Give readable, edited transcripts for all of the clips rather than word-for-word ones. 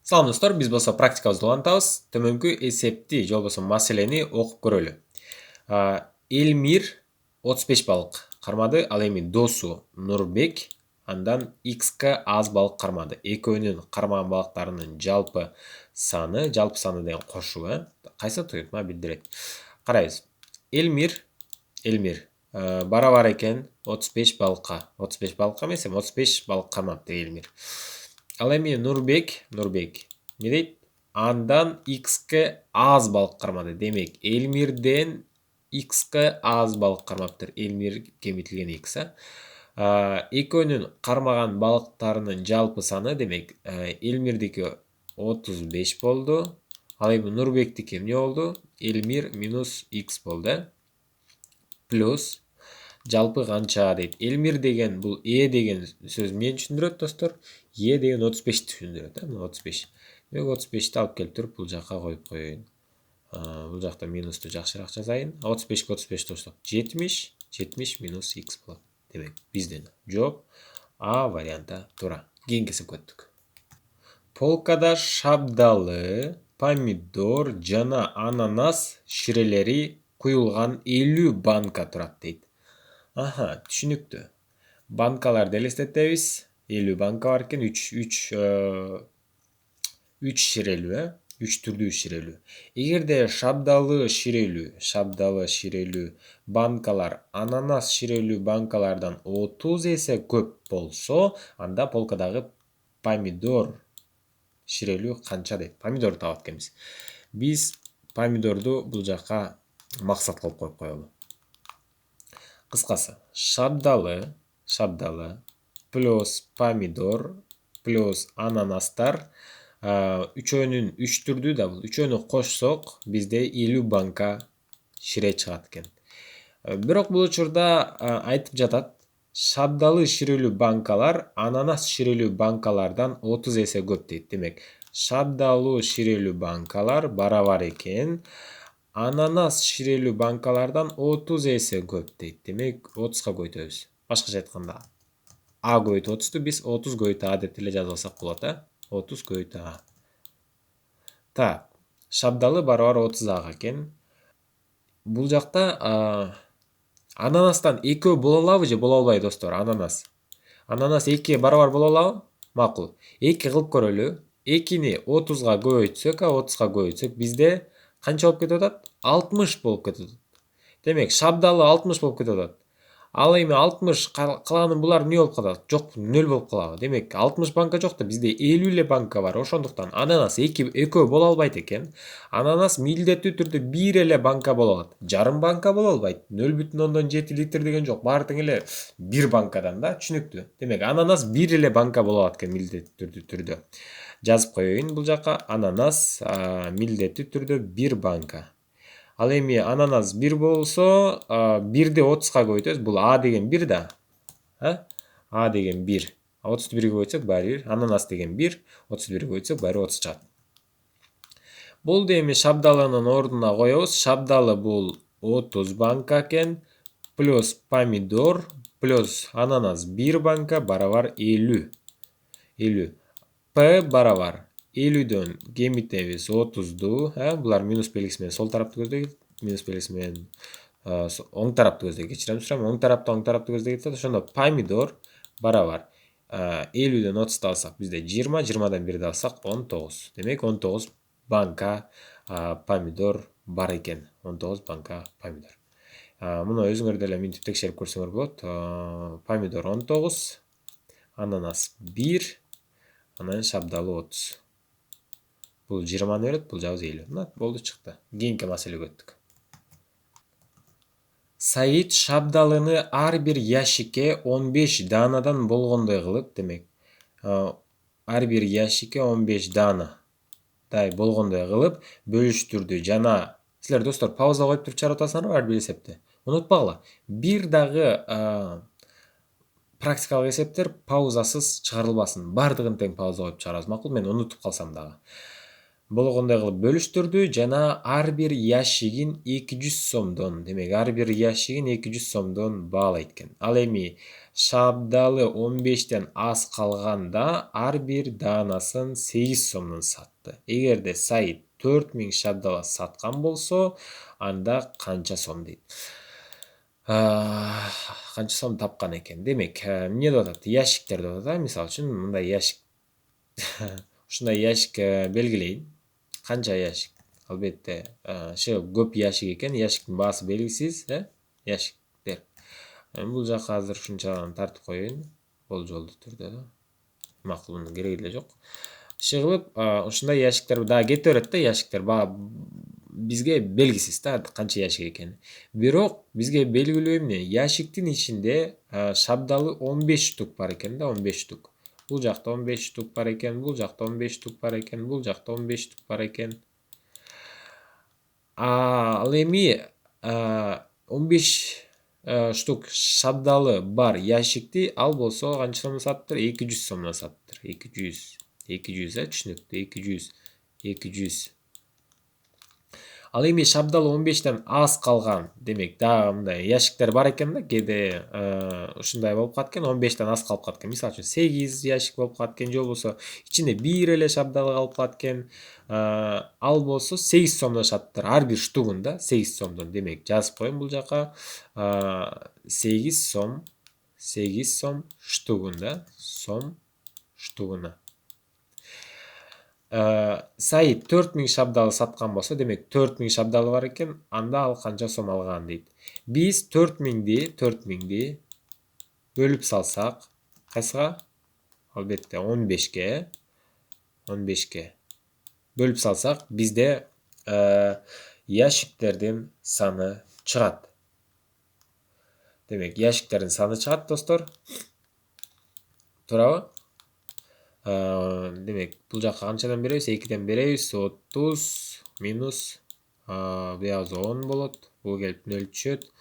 Салам достор, биз болсо практикабызды улантабыз. Төмөнкү эсепти же болбосо маселени окуп көрөлү. Элмир 35 балык кармады, ал эми досу Нурбек андан X'ка аз балык кармады. Экөөнүн кармаган балыктарынын жалпы саны деген кошуу, кайсы туюрма билдирет. Карайбыз. Элмир барабар экен 35 балыкка. 35 балыкка эмес, 35 балык кармапты Элмир. Ал эми Нурбек не дейт? Андан X'ке аз балык кармады. Демек, Элмирден X'ке аз балык кармаптыр. Элмир кемитилген X. Экөөнүн кармаган балыктарынын жалпы саны, демек, Элмирдики 35 болду. Ал эми Нурбектики эмне болду? Элмир минус X болду. Плюс жалпы канча дейт. Элмир деген бул деген сөз эмнени түшүндүрөт достор? Деген 35 түшүндүрөт, 35. Демек 35-ти алып келип туруп бул жакка коюп коеюн. Бул жакта минусту жакшыраак жазайын. 35-ке 35 кошсок 70 минус X болот. Демек, биздин жооп А варианты туура. Кийинки эсепке өттүк. Полкада шабдалы, помидор жана ананас ширелери куюлган 50 банка турат дейт. Түшүнүктүү. Банкаларды элестетебиз. 50 банка бар экен, 3 ширелүү, 3 түрдүү ширелүү. Эгерде шабдалы ширелүү банкалар ананас ширелүү банкалардан 30 эсе көп болсо, анда полкадагы помидор ширелүү канча дейт. Помидор табат экенбиз. Биз помидорду бул жакка максат кылып коюп коелу. Кыскасы, шабдалы плюс помидор плюс ананастар, үчөөнүн 3 түрдүү да бул. Үчөөнү кошсок, бизде 50 банка шире чыгат экен. Бирок бул учурда айтып жатат, шабдалы ширелүү банкалар ананас ширелүү банкалардан 30 эсе көп дейт. Демек, шабдалы ширелүү банкалар барабар экен ананас ширелүү банкалардан 30 эсе көп дейт. Демек, 30ка көбөйтөбүз. Башкача айтканда, А көбөйтү 30-ту биз 30 көбөйтү А деп эле жазып алсак болот, 30 көбөйтү А. Так, шабдалы барабар 30 Ага экен. Бул жакта ананастан экөө боло алабы же боло албайбы достор? Ананас 2 барабар боло алабы? Макул. 2 кылып көрөлү. 2-ни 30га көбөйтсөк, 30га көбөйтсөк, бизде канча болуп кетип атат? 60 болуп кетип атат. Демек, шабдалы 60 болуп кетип атат. Ал эми 60 калганы булар эмне болуп калат? Жок, 0 болуп калабы. Демек, 60 банка жок да, бизде 50 эле банка бар. Ошондуктан ананас экөө боло албайт экен. Ананас милдеттүү түрдө 1 эле банка боло алат. Жарым банка боло албайт. 0,7 литр деген жок. Баары тең эле 1 банкадан да, түшүнүктүү. Демек, ананас 1 эле банка боло алат экен милдеттүү түрдө. Жазып коеюн бул жакка. Ананас милдеттүү түрдө 1 банка. Ал эми ананас 1 болсо, 1ди 30га көбөйтөбүз. Бул А деген 1 да. А деген 1. 30-ту 1ге көбөйтсөк баары 1. Ананас деген 1. 31-ге көбөйтсөк баары 30 чыгат. Болду, эми шабдалынын ордуна коебуз. Шабдалы бул 30 банка экен. Плюс помидор плюс ананас 1 банка барабар 50. П барабар 50дөн кемитебиз 30ду, булар минус белгиси менен сол тарапты көздөйт, минус белгиси менен оң тарапты көздөйт, кечирим сурайм, оң тарапты көздөйт. Ошондо помидор барабар 50дөн 30 алсак, бизде 20, 20дан 1 алсак 19. Демек, 19 банка помидор бар экен. 19 банка помидор. Муну өзүңөр деле минтип текшерип көрсөңөр болот. Помидор 19, ананас 1, анан шабдалы 30. Бул 20-ны берет, бул жагыбыз 50. Болду, чыкты. Кийинки маселеге өттүк. Саид шабдалыны ар бир ящикке 15 даанадан болгондой кылып, демек, ар бир ящикке 15 даанадай болгондой кылып бөлүштүрдү жана силер достор пауза коюп туруп чыгарып атасыңарбы ар бир эсепти? Унутпагыла. Бир дагы практикалык эсептер паузасыз чыгарылбасын. Бардыгын тең пауза коюп чыгарабыз, макул? Мен унутуп калсам дагы. Болгондой кылып бөлүштүрдү жана ар бир ящигин 200 сомдон, демек ар бир ящигин 200 сомдон баалайт экен. Ал эми шабдалы 15-тен аз қалғанда ар бир даанасын 8 сомдон сатты. Эгерде Саид 4000 шабдала саткан болсо, анда канча сом дейт. Канча сом тапкан экен. Демек, эмне деп атат? Ящиктер деп атат. Мисалы үчүн мындай ящик ушундай ящик белгилейин. Канча ящик? Албетте, көп ящик экен, ящиктин баасы белгисиз, ящиктер. Бул жака азыр ушунчадан тартып коеюн, болжолдуу түрдө да. Макул, мунун кереги эле жок. Иши кылып, ушундай ящиктер дагы кете берет да, ящиктер бизге белгисиз да, канча ящик экени. Бирок бизге белгилүү эмне? Ящиктин ичинде шабдалы 15 штук бар экен да, 15 штук. Бул жакта 15 штук бар экен, бул жакта 15 штук бар экен, бул жакта 15 штук бар экен. Ал эми 15 штук шабдалы бар ящикти ал болсо канча сомдон саттыр? 200 сомдон саттыр. 200 түшүнүктүү, 200. Ал эми шабдалы 15-тен аз калган, демек дагы мындай ящиктер бар экен да, кээде ушундай болуп калат экен, 15-тен аз калып калат экен. Мисалы үчүн 8 ящик болуп калат экен, же болбосо ичинде бир эле шабдалы калып калат экен. Ал болсо 8 сомдон саттыр. Ар бир штугун да 8 сомдон. Демек, жазып коеюн бул жака 8 сом штугун да, сом штугуна. Саид 4000 шабдалы саткан болсо, демек 4000 шабдалы бар экен, анда ал канча сом алган дейт. Биз 4000-ди бөлүп салсак, кайсыга? Албетте 15ге бөлүп салсак, бизде ящиктердин саны чыгат. Демек, ящиктердин саны чыгат, достор. Туурабы? Демек, бул жака канчадан беребиз? 2ден беребиз. 30 минус буягы 10 болот. Бул келип 0 түшөт.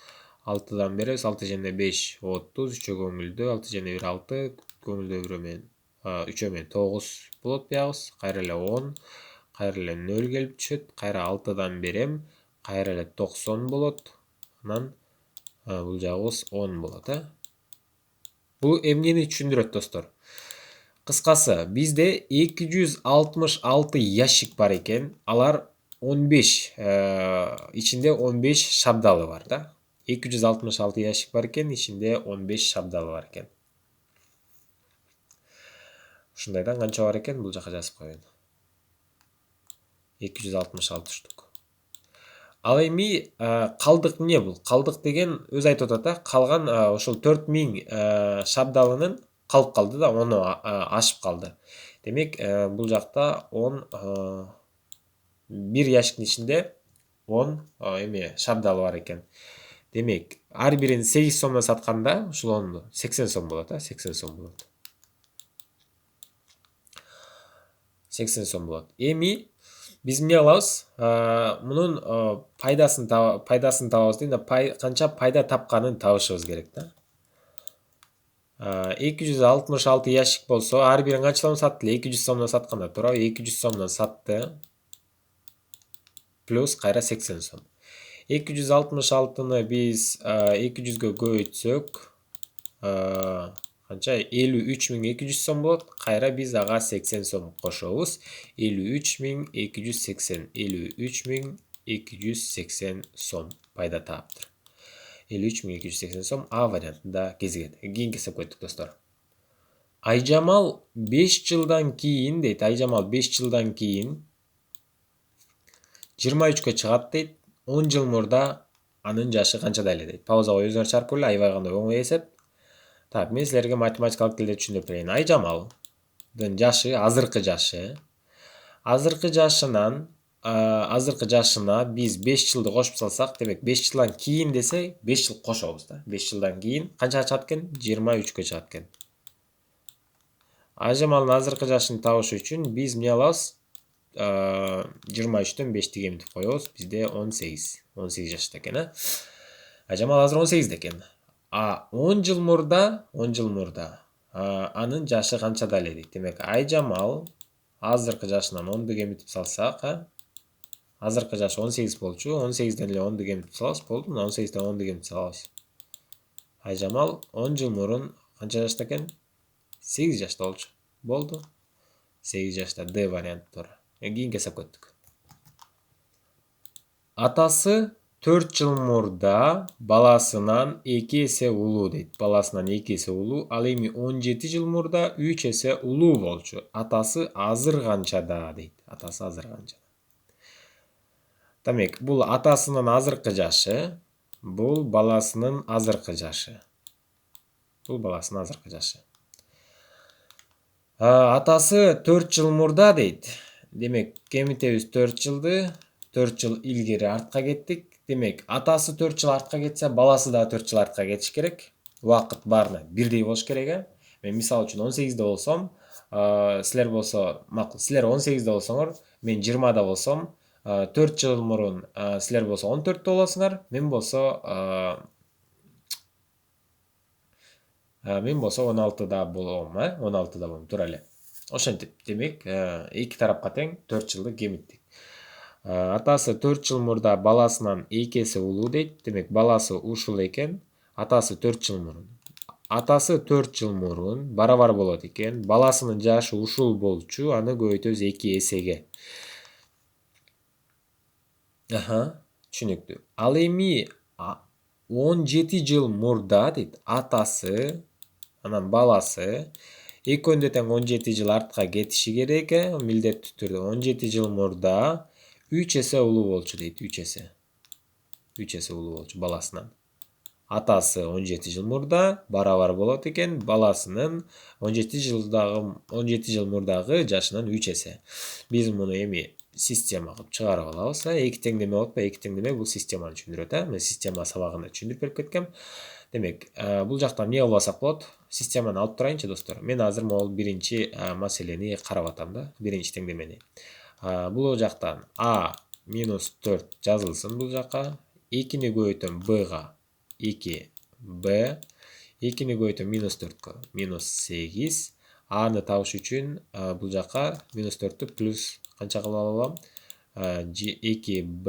6дан беребиз. 6 жана 5 30, 3 көңүлдүү. 6 жана 1 6, көңүлдүү 1 менен 3 менен 9 болот буягыбыз. Кайра эле 10, кайра эле 0 келип түшөт. Кайра 6дан берем. Кайра эле 90 болот. Анан бул жагыбыз 10 болот, Бул эмнени түшүндүрөт, достор? Кыскасы, бизде 266 ящик бар экен. Алар 15, ичинде 15 шабдалы бар да. 266 ящик бар экен, ичинде 15 шабдалы бар экен. Ушундайдан канча бар экен? Бул жака жазып коеюн. 266 штук. Ал эми калдык эмне бул? Калдык деген өз айтып атат, калган ошол 4000 шабдалынын калып калды да, оны ашып калды. Демек, бул жакта 10 бир ящиктин ичинде 10 шабдалы бар экен. Демек, ар бирин 8 сомдон сатканда, ушул 10ду 80 сом болот, 80 сом болот. 80 сом болот. Эми биз эмне кылабыз? Мунун пайдасын табабыз дейм да, канча пайда тапканын табышыбыз керек да. 266 ящик болсо, ар бирин канча сомдон сатты? 200 сомдон сатканда, туурабы? 200 сомдон сатты. Плюс кайра 80 сом. 266-ны биз 200-гө көбөйтсөк, канча? 53200 сом болот. Кайра биз ага 80 сом кошобуз. 53280. 53280 сом пайда таптыр. 53280 сом А вариантында кезигет. Кийинки эсепке өттүк, достор. Айжамал 5 жылдан кийин дейт. Айжамал 5 жылдан кийин 23-кө чыгат дейт. 10 жыл мурда анын жашы канчада эле дейт. Пауза коюп өзүңөр чарп көрүлү. Аябай кандай оңой эсеп. Так, мен силерге математикалык тилде түшүндүрүп берейин. Айжамалдын жашы, азыркы жашына биз 5 жылды кошуп салсак, демек 5 жылдан кийин десе, 5 жыл кошобуз да. 5 жылдан кийин канчага чыгат экен? 23-кө чыгат экен. Айжамалдын азыркы жашын табыш үчүн биз эмне алабыз? 23-төн 5-ти кемитип коебуз. Бизде 18 жашта экен, Айжамал азыр 18 экен. 10 жыл мурда анын жашы канчада эле дейт. Демек, Айжамал азыркы жашынан 10ду кемитип салсак, азыркы жашы 18 болчу. 18ден эле 10ду кемитип салабыз, болду. 18ден 10ду кемитип салабыз. Айжамал 10 жыл мурун Канча жашта экен? 8 жашта болчу. Болду. 8 жашта D варианты туура. Кийинки эсепке өттүк. Атасы 4 жыл мурда баласынан 2 эсе улуу дейт. Баласынан 2 эсе улуу. Ал эми 17 жыл мурда 3 эсе улуу болчу. Атасы азыр канчада дейт. Атасы азыр канчада. Демек, бул атасынын азыркы жашы, бул баласынын азыркы жашы. Бул баласынын азыркы жашы. Атасы 4 жыл мурда дейт. Демек, кемитебиз 4 жылды, 4 жыл илгери артка кеттик. Демек, атасы 4 жыл артка кетсе, баласы да 4 жыл артка кетиш керек. Убакыт баарына бирдей болуш керек. Мен мисал үчүн 18-де болсом, силер болсо, макул, силер 18-де болсоңор, мен 20-да болсом, 4 жыл мурун силер болсо 14-те болосуңар, мен болсо 16-да болом, 16-да болом, туура эле. Ошентип, демек, эки тарапка тең 4 жылды кемиттик. Атасы 4 жыл мурда баласынан 2 эсе улуу дейт. Демек, баласы ушул экен, атасы 4 жыл мурун. Атасы 4 жыл мурун барабар болот экен, баласынын жашы ушул болчу, аны көбөйтөбүз 2 эсеге. Түшүнүктүү. Ал эми 17 жыл мурда дейт, атасы, анан баласы, экөөндө тең 17 жыл артка кетиши керек, милдеттүү түрдө 17 жыл мурда 3 эсе улуу болчу дейт, 3 эсе. 3 эсе улуу болчу баласынан. Атасы 17 жыл мурда барабар болот экен, баласынын 17 жыл мурдагы жашынан 3 эсе. Биз муну эми система кылып чыгарып алабыз. Эки теңдеме болот, эки теңдеме бул системаны түшүндүрөт. Мен система сабагында түшүндүрүп берип кеткем. Демек, бул жактан эмне кылбасак болот? Системаны алып турайынчы достор. Мен азыр могул биринчи маселени карап атам да, биринчи теңдемени. Бул жактан А минус 4 жазылсын бул жакка. 2-ни көбөйтөм Б-га 2Б, 2-ни көбөйтөм минус 4-кө минус 8. А-ны табыш үчүн бул жакка минус 4-тү плюс канча кылып алам? 2Б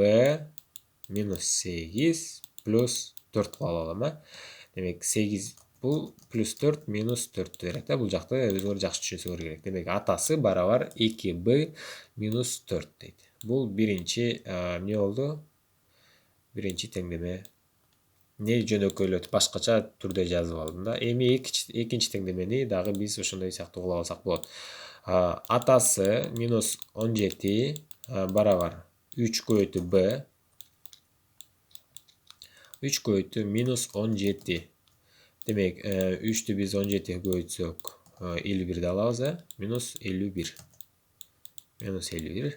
минус 8 плюс 4 кылып алам. Демек, 8 бул плюс 4 минус 4 берет. Бул жакты өзүңөр жакшы түшүнсөңөр керек. Демек, атасы барабар 2Б минус 4 дейт. Бул биринчи эмне болду? Биринчи теңдеме. Не жөнөкөйлөтүп башкача түрдө жазып алдым да. Эми экинчи теңдемени дагы биз ошондой сыяктуу кыла алсак болот. Атасы минус 17 барабар 3 көбөйтүү Б, 3 көбөйтүү минус 17. Демек, 3-тү биз 17-ге көбөйтсөк 51 алабыз, минус 51. Минус 51.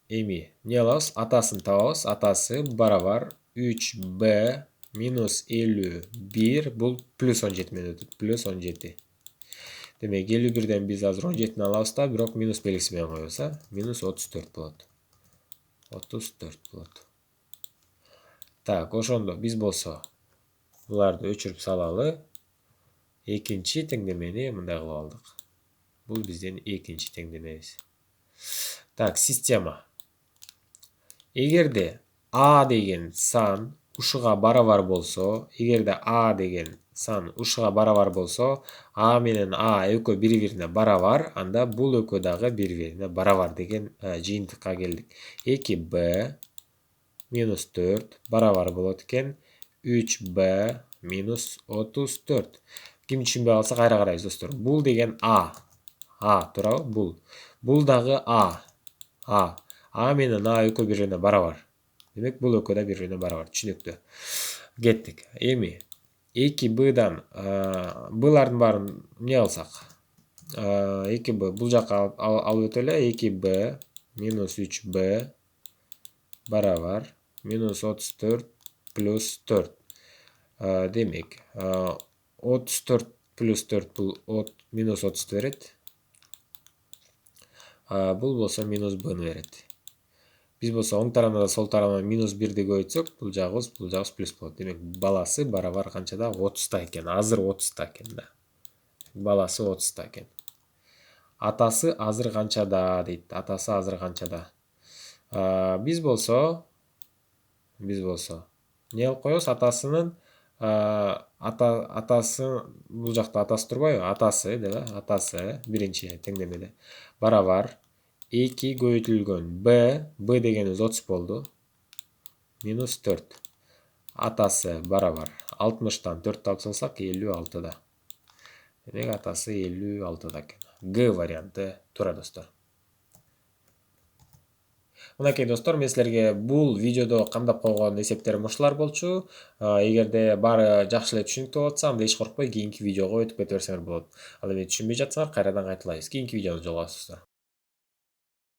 Эми не алабыз? Атасын табабыз. Атасы барабар 3Б минус 51, бул плюс 17 менен өтөт, плюс 17. Демек, 51-ден биз азыр 17-ни алабыз да, бирок минус белгиси менен коебуз, минус 34 болот. 34 болот. Так, ошондо биз болсо буларды өчүрүп салалы. Экинчи теңдемени мындай кылып алдык. Бул биздин экинчи теңдемебиз. Так, система. Эгерде А деген сан ушуга барабар болсо, А менен А экөө бири-бирине барабар, анда бул экөө дагы бири-бирине барабар деген жыйынтыкка келдик. 2Б минус 4 барабар болот экен 3Б минус 34. Ким түшүнбөй калса кайра карайбыз достор. Бул деген А. Туурабы? Бул дагы А. А менен А экөө бири-бирине барабар. Демек, бул экөө да бири-бирине барабар. Түшүнүктүү. Кеттик. Эми 2Б'дан Б'лардын баарын эмне кылсак? 2Б бул жакка алып өтөлү. 2Б минус 3Б барабар минус 34 плюс 4. Демек, 34 плюс 4 бул минус 30 берет. Бул болсо минус Б'ны берет. Биз болсо оң тарабына да сол тарабына минус 1-ди көбөйтсөк, бул жагыбыз плюс болот. Демек, баласы барабар канчада? 30-та экен. Азыр 30-та экен да. Баласы 30-та экен. Атасы азыр канчада дейт. Атасы азыр канчада? Биз болсо эмне кылып коебуз? Атасынын атасы бул жакта атасы турбайбы? Атасы деп атасы биринчи теңдемеде барабар 2 көбөйтүлгөн b дегенибиз 30 болду. Минус 4. Атасы барабар 60-тан 4 алып салсак 56-да. Демек атасы 56-да экен. Г варианты туура достор. Мынакей достор, мен силерге бул видеодо камдап койгон эсептерим ушулар болчу. Эгерде баары жакшы эле түшүнүктүү болуп атса, анда эч коркпой кийинки видеого өтүп кете берсеңер болот. Ал эми түшүнбөй жатсаңар кайрадан кайталайбыз. Кийинки видеодо жолугабыз достор.